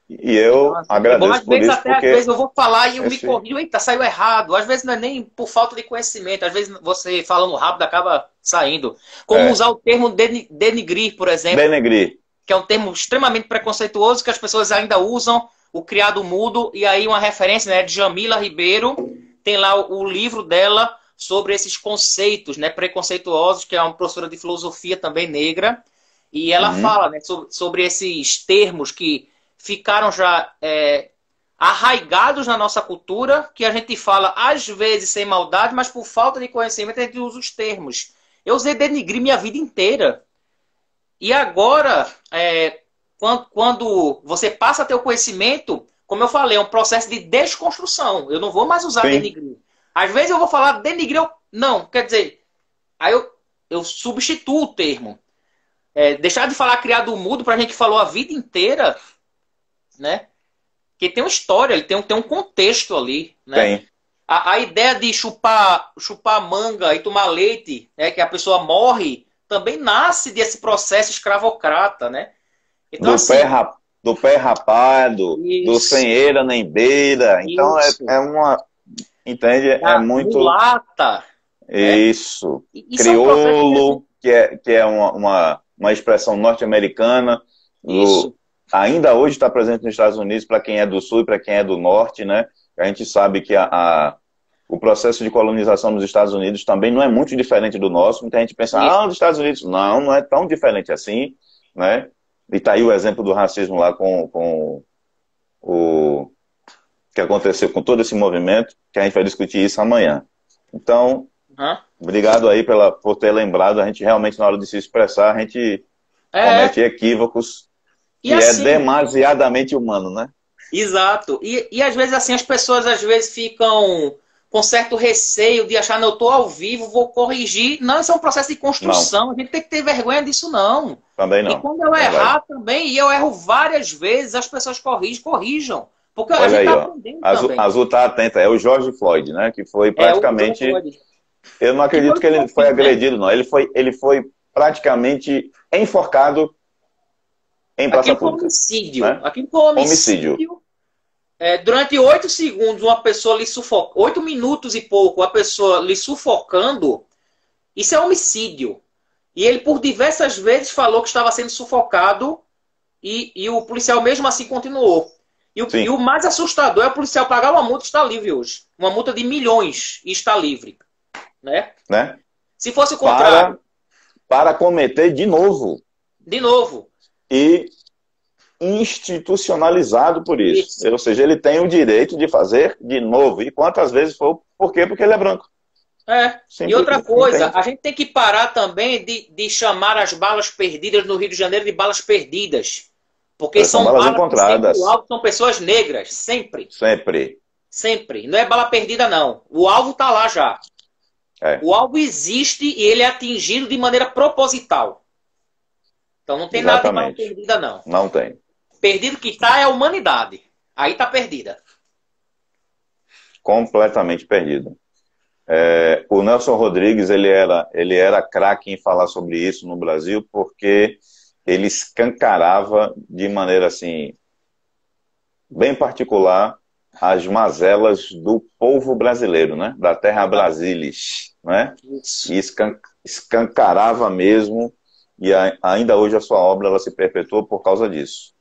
Speaker 1: E
Speaker 2: Então,
Speaker 1: eu
Speaker 2: assim, é bom, às
Speaker 1: agradeço por
Speaker 2: vezes,
Speaker 1: isso,
Speaker 2: até às vezes
Speaker 1: porque
Speaker 2: eu vou falar e eu me
Speaker 1: esse.
Speaker 2: corrijo, eita, saiu errado. Às vezes não é nem por falta de conhecimento, às vezes você falando rápido acaba saindo. Como
Speaker 1: É,
Speaker 2: usar o termo denigrir, por exemplo,
Speaker 1: denegrir.
Speaker 2: que é um termo extremamente preconceituoso que as pessoas ainda usam, o criado mudo, e aí uma referência, né, de Jamila Ribeiro, tem lá o livro dela sobre esses conceitos, né, preconceituosos, que é uma professora de filosofia também negra, e ela
Speaker 1: Uhum.
Speaker 2: fala, né, sobre esses termos que ficaram já arraigados na nossa cultura, que a gente fala às vezes sem maldade, mas por falta de conhecimento a gente usa os termos. Eu usei denigrir minha vida inteira. E agora, quando você passa a ter o conhecimento, como eu falei, é um processo de desconstrução. Eu não vou mais usar
Speaker 1: Sim,
Speaker 2: denigrir. Às vezes eu vou falar denigrir, não, quer dizer, aí eu substituo o termo. Deixar de falar criado mudo para a gente que falou a vida inteira, né? Que tem uma história, ele tem um contexto ali, né?
Speaker 1: tem.
Speaker 2: A ideia de chupar manga e tomar leite, né, que a pessoa morre, também nasce desse processo escravocrata, né? Então,
Speaker 1: Do pé,
Speaker 2: assim,
Speaker 1: do pé rapado, do
Speaker 2: isso,
Speaker 1: sem eira nem beira. Então
Speaker 2: isso,
Speaker 1: é uma. Entende? É
Speaker 2: a
Speaker 1: muito
Speaker 2: mulata, né?
Speaker 1: isso.
Speaker 2: E são processos que a gente...
Speaker 1: Crioulo, que é uma expressão norte-americana,
Speaker 2: Isso,
Speaker 1: ainda hoje está presente nos Estados Unidos para quem é do sul e para quem é do norte, né? A gente sabe que o processo de colonização nos Estados Unidos também não é muito diferente do nosso. Muita gente pensa,
Speaker 2: isso.
Speaker 1: os Estados Unidos. Não, não é tão diferente assim, né? E tá aí o exemplo do racismo lá com o que aconteceu com todo esse movimento, que a gente vai discutir isso amanhã. Então,
Speaker 2: Uhum.
Speaker 1: obrigado aí por ter lembrado. A gente realmente, na hora de se expressar, a gente
Speaker 2: É,
Speaker 1: comete equívocos,
Speaker 2: e
Speaker 1: que é
Speaker 2: assim,
Speaker 1: demasiadamente humano, né?
Speaker 2: exato. E às vezes assim, as pessoas às vezes ficam com certo receio de achar, não, eu estou ao vivo, vou corrigir. Não, isso é um processo de
Speaker 1: Não,
Speaker 2: construção. A gente tem que ter vergonha disso, não.
Speaker 1: também
Speaker 2: E
Speaker 1: não.
Speaker 2: quando eu
Speaker 1: Verdade.
Speaker 2: errar também, e eu erro várias vezes, as pessoas corrijam. Porque a
Speaker 1: Olha
Speaker 2: gente
Speaker 1: aí,
Speaker 2: está
Speaker 1: ó.
Speaker 2: aprendendo
Speaker 1: Azul,
Speaker 2: também.
Speaker 1: Azul tá atenta. É o George Floyd, né? Que foi
Speaker 2: O George
Speaker 1: praticamente.
Speaker 2: Floyd.
Speaker 1: Eu não
Speaker 2: Que foi
Speaker 1: acredito
Speaker 2: o
Speaker 1: que
Speaker 2: que eu
Speaker 1: ele foi
Speaker 2: fiz, né?
Speaker 1: agredido, não. Ele foi praticamente enforcado em praça
Speaker 2: Aquilo foi um
Speaker 1: pública,
Speaker 2: homicídio.
Speaker 1: né?
Speaker 2: Aquilo foi um
Speaker 1: Homicídio.
Speaker 2: homicídio. Durante 8 segundos, uma pessoa lhe sufoca. 8 minutos e pouco, a pessoa lhe sufocando. Isso é homicídio. E ele, por diversas vezes, falou que estava sendo sufocado e o policial mesmo assim continuou. E o
Speaker 1: Sim,
Speaker 2: mais assustador é o policial pagar uma multa e estar livre hoje. Uma multa de milhões e está livre. Né?
Speaker 1: né?
Speaker 2: Se fosse o
Speaker 1: Para,
Speaker 2: contrário,
Speaker 1: para cometer de novo.
Speaker 2: de novo.
Speaker 1: E institucionalizado por isso.
Speaker 2: Isso.
Speaker 1: Ou seja, ele tem o direito de fazer de novo. E quantas vezes for, por quê? Porque ele é branco.
Speaker 2: E outra
Speaker 1: Simples,
Speaker 2: coisa,
Speaker 1: entende?
Speaker 2: a gente tem que parar também de chamar as balas perdidas no Rio de Janeiro de balas perdidas. Porque
Speaker 1: Elas são
Speaker 2: são
Speaker 1: balas
Speaker 2: balas que sempre o
Speaker 1: encontradas.
Speaker 2: alvo são pessoas negras. Sempre.
Speaker 1: Sempre.
Speaker 2: Sempre. Não é bala perdida, não. O alvo está lá já.
Speaker 1: É,
Speaker 2: O alvo existe e ele é atingido de maneira proposital. Então não tem nada de bala
Speaker 1: exatamente.
Speaker 2: perdida, não.
Speaker 1: Não tem.
Speaker 2: Perdido que está é a humanidade. Aí está perdida.
Speaker 1: Completamente perdido. O Nelson Rodrigues, ele era craque em falar sobre isso no Brasil, porque ele escancarava de maneira assim, bem particular, as mazelas do povo brasileiro, né? Da terra brasilis, né?
Speaker 2: Isso.
Speaker 1: E escancarava mesmo, e ainda hoje a sua obra ela se perpetua por causa disso.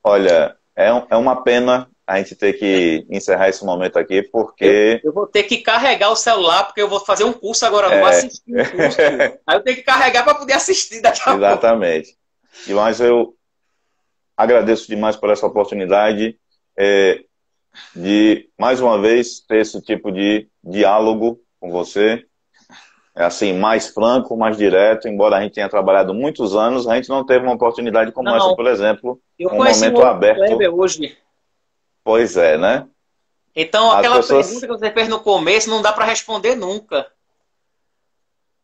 Speaker 1: Olha, é uma pena a gente ter que encerrar esse momento aqui, porque
Speaker 2: Eu vou ter que carregar o celular, porque eu vou fazer um curso agora, não vou
Speaker 1: é,
Speaker 2: assistir um curso. Aí eu tenho que carregar para poder assistir daqui a pouco.
Speaker 1: exatamente. Mas eu agradeço demais por essa oportunidade de, mais uma vez, ter esse tipo de diálogo com você. É assim, mais franco, mais direto, embora a gente tenha trabalhado muitos anos, a gente não teve uma oportunidade como essa,
Speaker 2: Não,
Speaker 1: por exemplo,
Speaker 2: eu
Speaker 1: um
Speaker 2: conheci um
Speaker 1: momento
Speaker 2: outro
Speaker 1: aberto.
Speaker 2: Kleber hoje.
Speaker 1: Pois é, né?
Speaker 2: Então,
Speaker 1: As
Speaker 2: aquela
Speaker 1: pessoas...
Speaker 2: pergunta que você fez no começo não dá para responder nunca.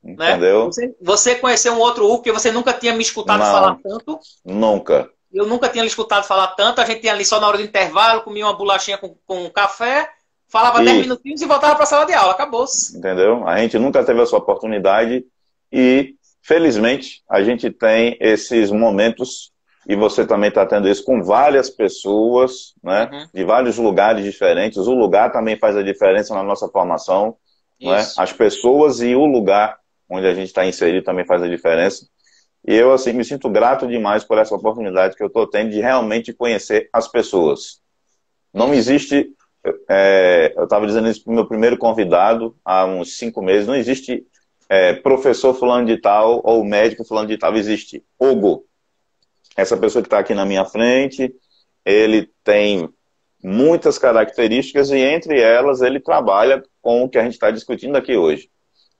Speaker 2: Né?
Speaker 1: Entendeu?
Speaker 2: Você conheceu um outro Hugo que você nunca tinha me escutado falar
Speaker 1: Não,
Speaker 2: tanto.
Speaker 1: nunca.
Speaker 2: Eu nunca tinha lhe escutado falar tanto. A gente tinha ali só na hora do intervalo, comia uma bolachinha com café, falava 10
Speaker 1: E,
Speaker 2: minutinhos e voltava para a sala de aula. Acabou-se.
Speaker 1: entendeu? A gente nunca teve essa oportunidade e, felizmente, a gente tem esses momentos e você também está tendo isso com várias pessoas, né?
Speaker 2: Uhum.
Speaker 1: De vários lugares diferentes. O lugar também faz a diferença na nossa formação, né? As pessoas e o lugar onde a gente está inserido também faz a diferença. E eu, assim, me sinto grato demais por essa oportunidade que eu estou tendo de realmente conhecer as pessoas. Não existe, eu estava dizendo isso para o meu primeiro convidado há uns 5 meses, não existe professor fulano de tal ou médico fulano de tal, existe Hugo. Essa pessoa que está aqui na minha frente, ele tem muitas características e entre elas ele trabalha com o que a gente está discutindo aqui hoje.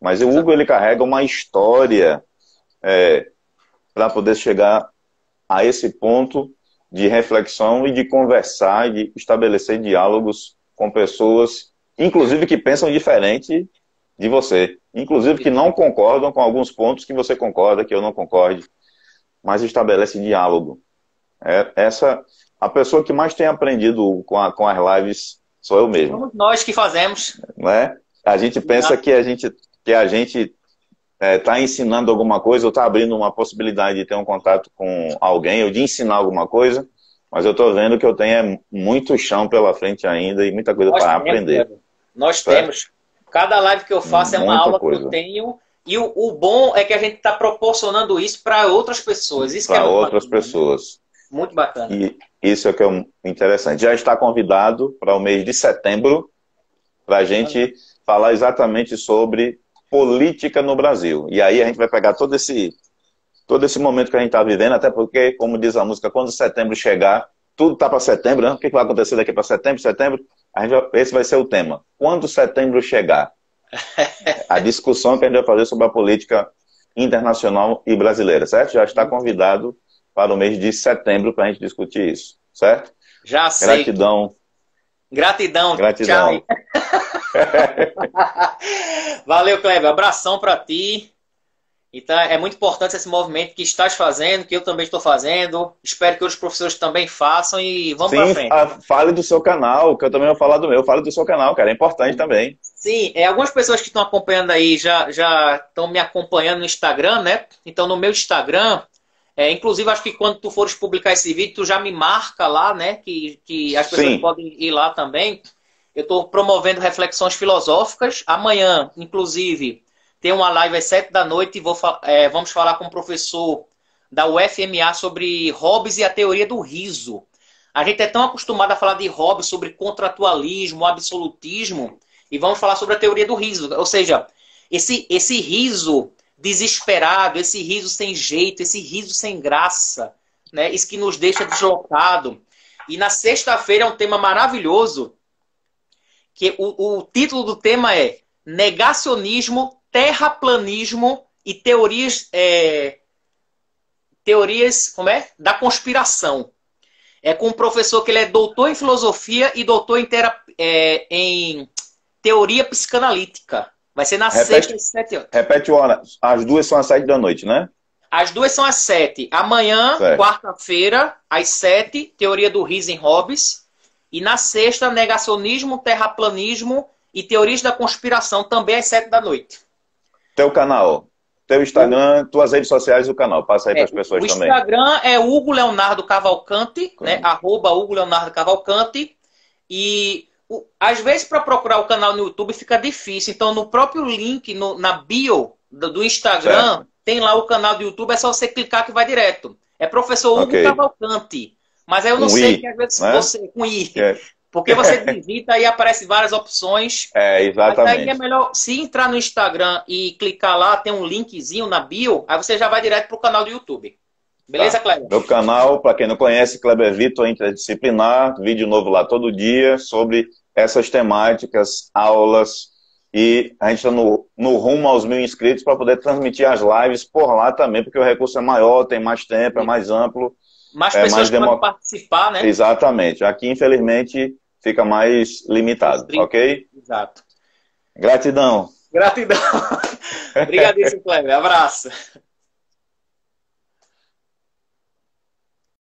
Speaker 1: Mas o Hugo, ele carrega uma história para poder chegar a esse ponto de reflexão e de conversar, e de estabelecer diálogos com pessoas, inclusive que pensam diferente de você, inclusive que não concordam com alguns pontos que você concorda, que eu não concorde, mas estabelece diálogo. A pessoa que mais tem aprendido com as lives sou eu mesmo.
Speaker 2: Somos nós que fazemos.
Speaker 1: Né? A gente pensa que a gente está ensinando alguma coisa ou está abrindo uma possibilidade de ter um contato com alguém ou de ensinar alguma coisa, mas eu estou vendo que eu tenho muito chão pela frente ainda e muita coisa para aprender.
Speaker 2: Nós temos. Cada live que eu faço é uma aula que eu tenho e o bom é que a gente está proporcionando isso para outras pessoas.
Speaker 1: Para outras pessoas.
Speaker 2: Muito bacana.
Speaker 1: E isso é que é interessante. Já está convidado para o mês de setembro para a gente falar exatamente sobre política no Brasil. E aí a gente vai pegar todo esse momento que a gente está vivendo, até porque, como diz a música, quando setembro chegar, tudo está para setembro, né? O que vai acontecer daqui para setembro? Esse vai ser o tema. Quando setembro chegar? A discussão que a gente vai fazer sobre a política internacional e brasileira, certo? Já está convidado para o mês de setembro para a gente discutir isso, certo?
Speaker 2: Já sei.
Speaker 1: Gratidão.
Speaker 2: Tchau. Valeu, Kleber. Abração para ti. Então, é muito importante esse movimento que estás fazendo, que eu também estou fazendo. Espero que outros professores também façam e vamos para frente.
Speaker 1: Fale do seu canal, que eu também vou falar do meu. Fale do seu canal, cara. É importante também.
Speaker 2: Sim, algumas pessoas que estão acompanhando aí já estão me acompanhando no Instagram, né? Então, no meu Instagram, inclusive, acho que quando tu fores publicar esse vídeo, tu já me marca lá, né? Que as pessoas podem ir lá também. Eu estou promovendo reflexões filosóficas. Amanhã, inclusive, tem uma live às 7 da noite e vamos falar com um professor da UFMA sobre Hobbes e a teoria do riso. A gente é tão acostumado a falar de Hobbes sobre contratualismo, absolutismo, e vamos falar sobre a teoria do riso. Ou seja, esse riso desesperado, esse riso sem jeito, esse riso sem graça, né? Isso que nos deixa deslocado. E na sexta-feira é um tema maravilhoso, que o título do tema é Negacionismo, Terraplanismo e teorias da conspiração. É com um professor que ele é doutor em filosofia e doutor em teoria psicanalítica. Vai ser na sexta às 7 horas.
Speaker 1: Repete o hora. As duas são às 7 da noite, né?
Speaker 2: As duas são às 7. Amanhã, quarta-feira, às 7, teoria do riso em Hobbes. E na sexta, negacionismo, terraplanismo e teorias da conspiração, também às 7 da noite.
Speaker 1: Teu canal, teu Instagram, tuas redes sociais e o canal. Passa aí para as pessoas também.
Speaker 2: O Instagram é Hugo Leonardo Cavalcante, né? @Hugo Leonardo Cavalcante. E às vezes para procurar o canal no YouTube fica difícil. Então no próprio link, na bio do Instagram, tem lá o canal do YouTube, é só você clicar que vai direto. É professor Hugo Cavalcante. Mas aí eu não sei que às vezes você... Com I. Porque você digita e aparece várias opções.
Speaker 1: Exatamente.
Speaker 2: Mas aí é melhor, se entrar no Instagram e clicar lá, tem um linkzinho na bio, aí você já vai direto pro canal do YouTube. Beleza, Kleber?
Speaker 1: Meu canal, para quem não conhece, Kleber Vitor Interdisciplinar, vídeo novo lá todo dia sobre essas temáticas, aulas, e a gente está no rumo aos 1000 inscritos para poder transmitir as lives por lá também, porque o recurso é maior, tem mais tempo, é mais amplo.
Speaker 2: Mais pessoas podem participar, né?
Speaker 1: Exatamente. Aqui, infelizmente, fica mais limitado, ok?
Speaker 2: Exato.
Speaker 1: Gratidão.
Speaker 2: Gratidão. Obrigadíssimo, Kleber. Abraço.